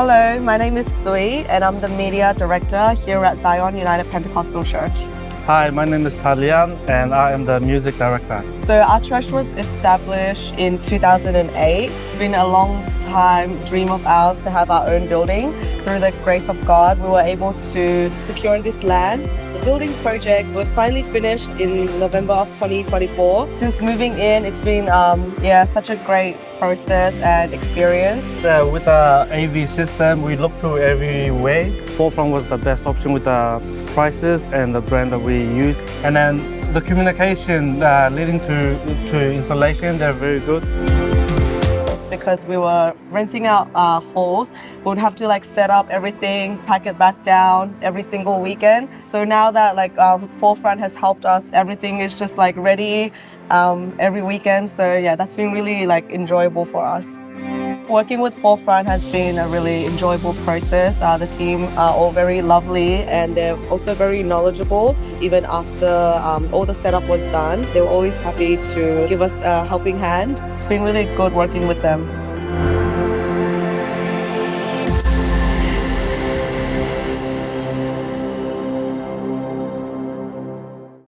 Hello, my name is Sui and I'm the Media Director here at Zion United Pentecostal Church. Hi, my name is Talian and I am the Music Director. So our church was established in 2008. It's been a long time dream of ours to have our own building. Through the grace of God, we were able to secure this land. The building project was finally finished in November of 2024. Since moving in, it's been such a great process and experience. With the AV system, we looked through every way. Forefront was the best option with the prices and the brand that we use. And then the communication leading to installation, they're very good. Because we were renting out halls, we would have to set up everything, pack it back down every single weekend. So now that Forefront has helped us, everything is just ready every weekend. So yeah, that's been really enjoyable for us. Working with Forefront has been a really enjoyable process. The team are all very lovely and they're also very knowledgeable. Even after all the setup was done, they were always happy to give us a helping hand. It's been really good working with them.